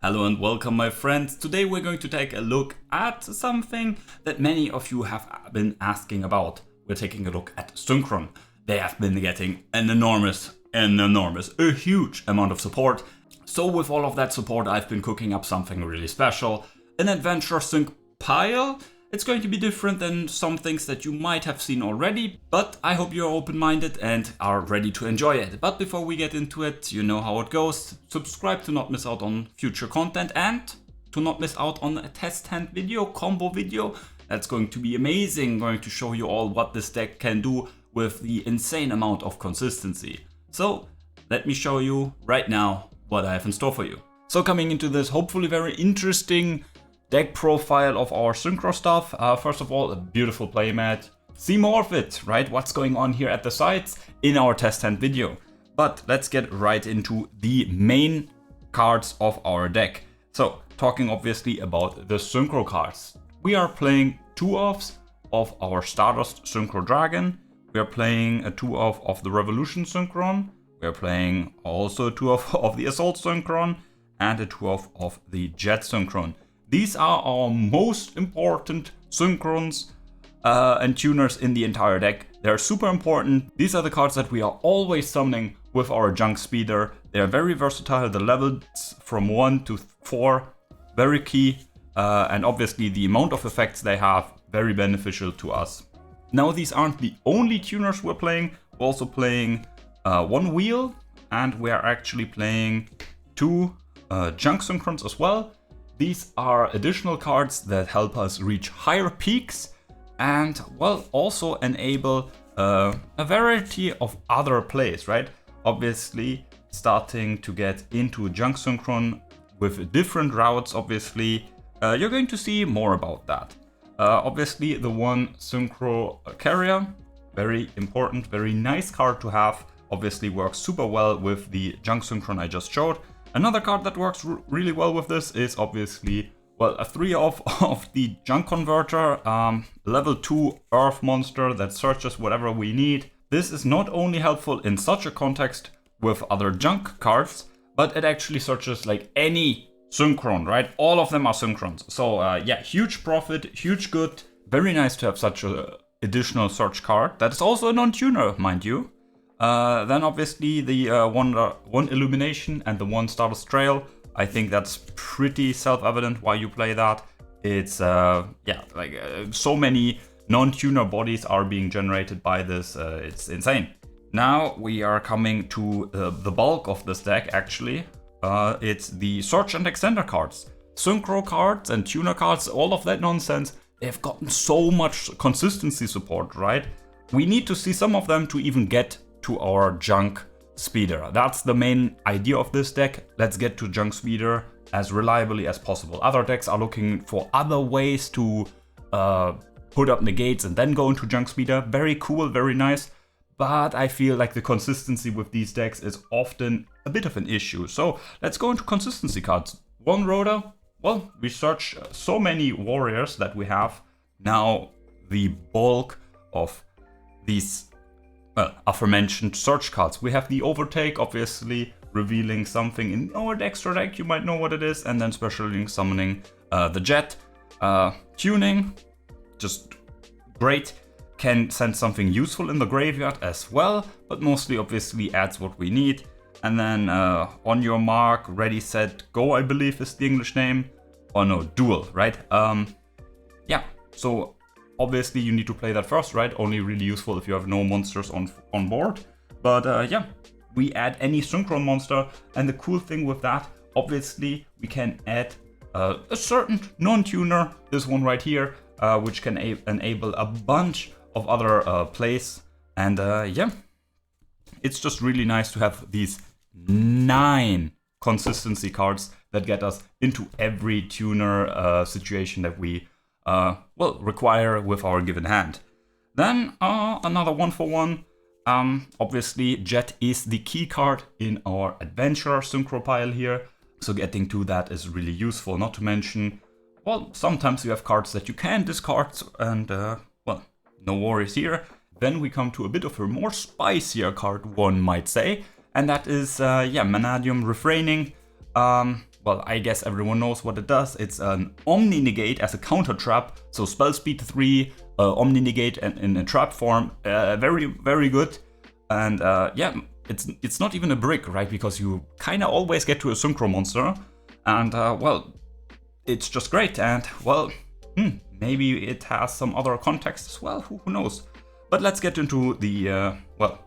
Hello and welcome, my friends. Today we're going to take a look at something that many of you have been asking about. We're taking a look at Synchron. They have been getting a huge amount of support. So with all of that support, I've been cooking up something really special. An adventure sync pile. It's going to be different than some things that you might have seen already, but I hope you're open-minded and are ready to enjoy it. But before we get into it, you know how it goes. Subscribe to not miss out on future content and to not miss out on a test hand video, combo video. That's going to be amazing. I'm going to show you all what this deck can do with the insane amount of consistency. So let me show you right now what I have in store for you. So coming into this hopefully very interesting deck profile of our Synchro stuff. First of all, a beautiful playmat. See more of it, right? What's going on here at the sides in our test hand video. But let's get right into the main cards of our deck. So talking obviously about the Synchro cards. We are playing 2-offs of our Stardust Synchron Dragon. We are playing a 2-off of the Revolution Synchron. We are playing also a 2-off of the Assault Synchron and a 2-off of the Jet Synchron. These are our most important Synchrons and tuners in the entire deck. They're super important. These are the cards that we are always summoning with our Junk Speeder. They're very versatile. The levels from 1 to 4, very key. And obviously the amount of effects they have, very beneficial to us. Now these aren't the only tuners we're playing. We're also playing one Wheel, and we're actually playing 2 Junk Synchrons as well. These are additional cards that help us reach higher peaks and, well, also enable a variety of other plays, right? Obviously, starting to get into Junk Synchron with different routes, obviously, you're going to see more about that. Obviously, the one Synchro Carrier, very important, very nice card to have. Obviously works super well with the Junk Synchron I just showed. Another card that works really well with this is obviously, well, a 3-off of the Junk Converter, level 2 Earth monster that searches whatever we need. This is not only helpful in such a context with other Junk cards, but it actually searches like any Synchron, right? All of them are Synchrons. So yeah, huge profit, huge good. Very nice to have such an additional search card. That is also a non-tuner, mind you. Then obviously the one Illumination and the one Stardust Trail. I think that's pretty self-evident why you play that. It's so many non-tuner bodies are being generated by this. It's insane. Now we are coming to the bulk of this deck actually. It's the Search and Extender cards. Synchro cards and tuner cards, all of that nonsense. They've gotten so much consistency support, right? We need to see some of them to even get to our Junk Speeder. That's the main idea of this deck. Let's get to Junk Speeder as reliably as possible. Other decks are looking for other ways to put up negates and then go into Junk Speeder. Very cool, very nice. But I feel like the consistency with these decks is often a bit of an issue. So let's go into consistency cards. One Rhoda. Well, we search so many warriors that we have. Now the bulk of these aforementioned search cards. We have the Overtake, obviously revealing something in our extra deck, you might know what it is, and then special link summoning the Jet. Tuning, just great, can send something useful in the graveyard as well, but mostly obviously adds what we need. And then on your mark, ready, set, go, I believe is the English name. Oh no, duel, right? Yeah, so obviously you need to play that first, right? Only really useful if you have no monsters on board. But yeah, we add any Synchron monster. And the cool thing with that, obviously we can add a certain non-tuner, this one right here, which can enable a bunch of other plays. And yeah, it's just really nice to have these 9 consistency cards that get us into every tuner situation that we require with our given hand. Then another 1-for-1. Obviously, Jet is the key card in our Adventure Synchro pile here. So getting to that is really useful. Not to mention, well, sometimes you have cards that you can discard and, well, no worries here. Then we come to a bit of a more spicier card, one might say. And that is, Manadium Refraining. well, I guess everyone knows what it does. It's an Omni Negate as a counter trap. So spell speed 3, Omni Negate in a trap form. Very, very good. And yeah, it's not even a brick, right? Because you kind of always get to a Synchro monster. And well, it's just great. And well, maybe it has some other context as well. Who knows? But let's get into the, well,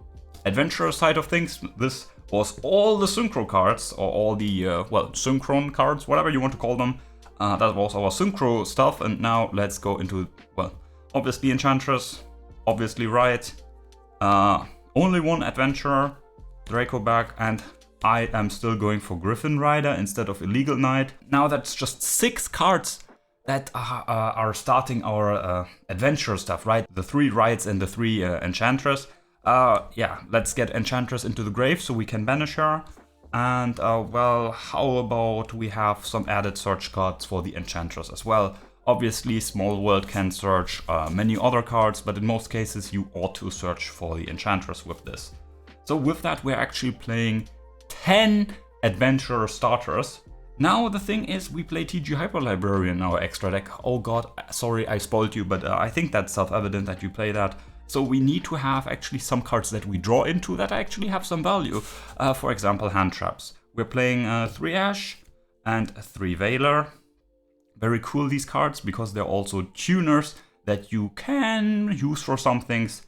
adventure side of things. This was all the Synchro cards, or all the, well, Synchron cards, whatever you want to call them. That was our Synchro stuff, and now let's go into, well, obviously Enchantress, obviously Riot, only one Adventurer, Draco back, and I am still going for Gryphon Rider instead of Illegal Knight. Now that's just 6 cards that are starting our adventure stuff, right? The 3 Riots and the 3 Enchantress. Yeah, let's get Enchantress into the grave so we can banish her. And well, how about we have some added search cards for the Enchantress as well. Obviously, Small World can search many other cards, but in most cases you ought to search for the Enchantress with this. So with that, we're actually playing 10 Adventurer starters. Now the thing is, we play TG Hyper Librarian in our extra deck. Oh god, sorry I spoiled you, but I think that's self-evident that you play that. So we need to have actually some cards that we draw into that actually have some value. For example, hand traps. We're playing 3 Ash and 3 Veiler. Very cool, these cards, because they're also tuners that you can use for some things.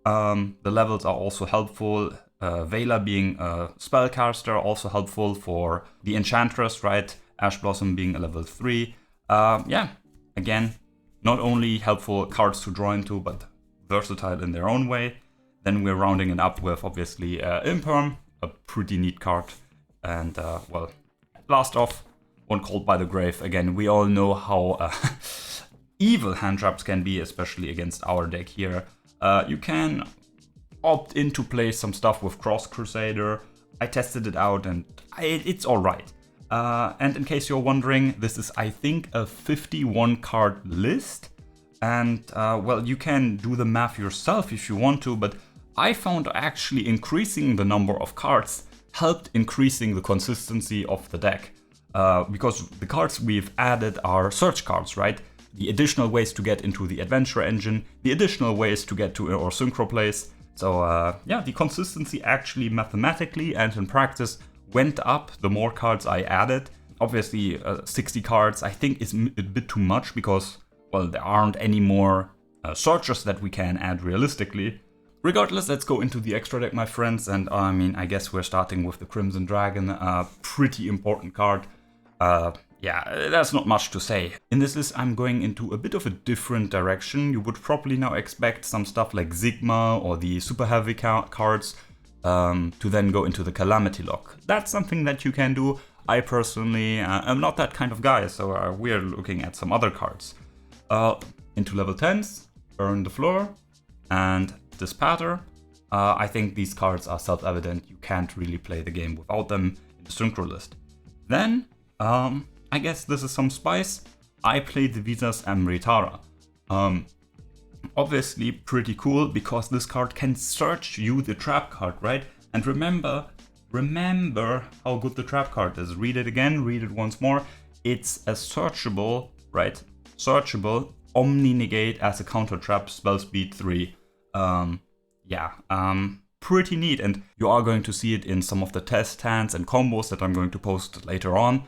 The levels are also helpful. Veiler being a spellcaster, also helpful for the Enchantress, right? Ash Blossom being a level 3. Yeah, again, not only helpful cards to draw into, but versatile in their own way. Then we're rounding it up with, obviously, Imperm, a pretty neat card. And, well, last off, one Called by the Grave. Again, we all know how evil hand traps can be, especially against our deck here. You can opt in to play some stuff with Cross Crusader. I tested it out and it's alright. And in case you're wondering, this is, I think, a 51 card list. And, well, you can do the math yourself if you want to, but I found actually increasing the number of cards helped increasing the consistency of the deck. Because the cards we've added are search cards, right? The additional ways to get into the adventure engine, the additional ways to get to our Synchro place. So, yeah, the consistency actually mathematically and in practice went up the more cards I added. Obviously, 60 cards I think is a bit too much because, well, there aren't any more searches that we can add realistically. Regardless, let's go into the extra deck, my friends. And I mean, I guess we're starting with the Crimson Dragon, a pretty important card. Yeah, there's not much to say. In this list, I'm going into a bit of a different direction. You would probably now expect some stuff like Sigma or the super heavy cards to then go into the Calamity Lock. That's something that you can do. I personally am not that kind of guy, so we're looking at some other cards. Into level 10s, Burn the Floor, and Dispatter. I think these cards are self-evident. You can't really play the game without them in the Synchro list. Then, I guess this is some spice. I played the Visas Amritara. Obviously pretty cool because this card can search you the trap card, right? And remember how good the trap card is. Read it again, read it once more. It's a searchable, right? Searchable Omni Negate as a counter trap, spell speed 3. Yeah, pretty neat, and you are going to see it in some of the test hands and combos that I'm going to post later on.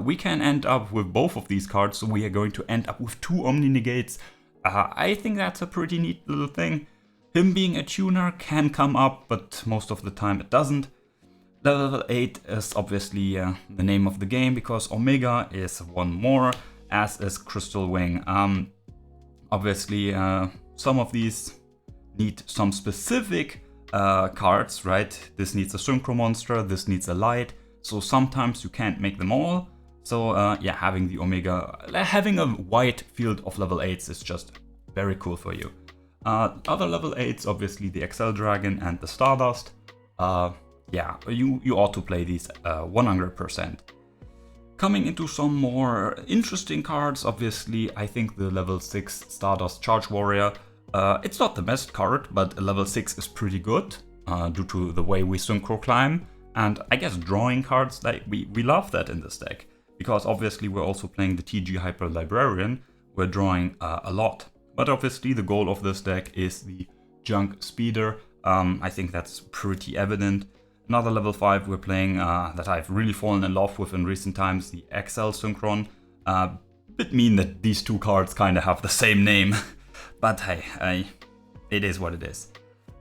We can end up with both of these cards, so we are going to end up with 2 Omni Negates. I think that's a pretty neat little thing. Him being a tuner can come up, but most of the time it doesn't. Level 8 is obviously the name of the game, because Omega is one more, as is Crystal Wing. Obviously, some of these need some specific cards, right? This needs a Synchro monster, this needs a light, so sometimes you can't make them all. So yeah, having the Omega, having a wide field of level 8s is just very cool for you. Other level 8s, obviously the Excel Dragon and the Stardust. Yeah, you ought to play these 100%. Coming into some more interesting cards, obviously I think the level 6 Stardust Charge Warrior. It's not the best card, but a level 6 is pretty good due to the way we Synchro climb. And I guess drawing cards, like we love that in this deck. because obviously we're also playing the TG Hyper Librarian, we're drawing a lot. But obviously the goal of this deck is the Junk Speeder. I think that's pretty evident. Another level 5 we're playing that I've really fallen in love with in recent times, the Assault Synchron. Bit mean that these two cards kind of have the same name, but hey, it is what it is.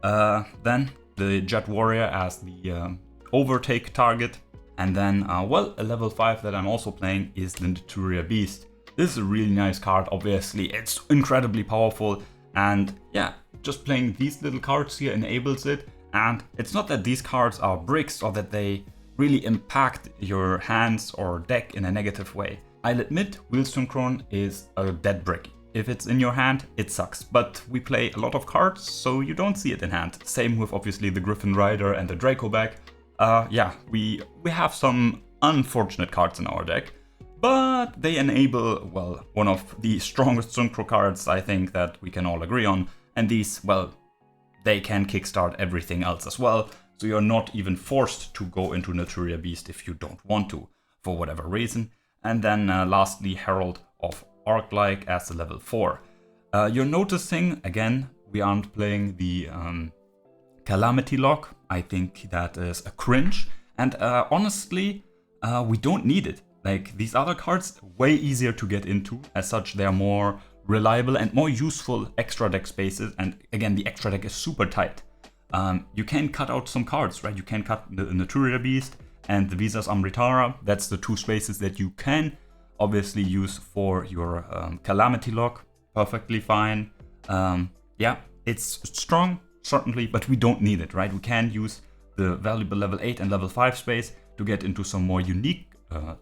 Then the Jet Warrior as the Overtake target. And then, well, a level 5 that I'm also playing is the Naturia Beast. This is a really nice card, obviously. It's incredibly powerful. And yeah, just playing these little cards here enables it. And it's not that these cards are bricks or that they really impact your hands or deck in a negative way. I'll admit, Wheel Synchron is a dead brick. If it's in your hand, it sucks. But we play a lot of cards, so you don't see it in hand. Same with obviously the Gryphon Rider and the Draco Bag. Yeah, we have some unfortunate cards in our deck, but they enable, well, one of the strongest Synchro cards I think that we can all agree on. And these, well, they can kickstart everything else as well, so you're not even forced to go into Naturia Beast if you don't want to, for whatever reason. And then lastly, Herald of Arc-like as a level 4. You're noticing, again, we aren't playing the Calamity Lock. I think that is a cringe, and honestly, we don't need it. Like, these other cards, way easier to get into, as such they are more reliable and more useful extra deck spaces, and again, the extra deck is super tight. You can cut out some cards, right? You can cut the Naturia Beast and the Visas Amritara. That's the two spaces that you can obviously use for your Calamity Lock. Perfectly fine. Yeah, it's strong, certainly, but we don't need it, right? We can use the valuable level 8 and level 5 space to get into some more unique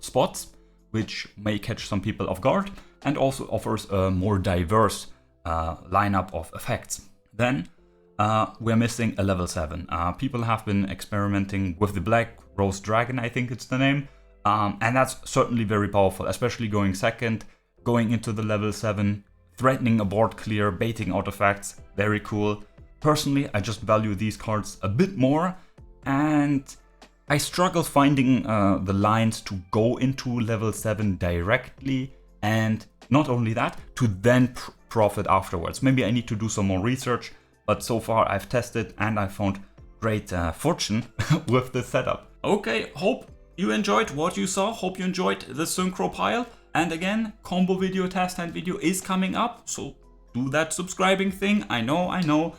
spots, which may catch some people off guard, and also offers a more diverse lineup of effects. Then we're missing a level 7. People have been experimenting with the Black Rose Dragon, I think it's the name, and that's certainly very powerful, especially going second, going into the level 7, threatening a board clear, baiting artifacts, very cool. Personally, I just value these cards a bit more, and I struggle finding the lines to go into level 7 directly, and not only that, to then profit afterwards. Maybe I need to do some more research, but so far I've tested and I found great fortune with this setup. Okay, hope you enjoyed what you saw, hope you enjoyed the Synchro pile, and again, combo video, test hand video is coming up, so do that subscribing thing. I know.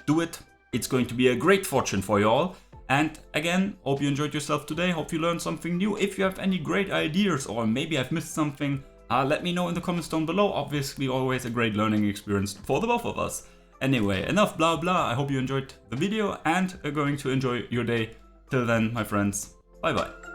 Do it. It's going to be a great fortune for you all. And again, hope you enjoyed yourself today. Hope you learned something new. If you have any great ideas or maybe I've missed something, let me know in the comments down below. Obviously, always a great learning experience for the both of us. Anyway, enough blah blah. I hope you enjoyed the video and are going to enjoy your day. Till then, my friends, bye bye.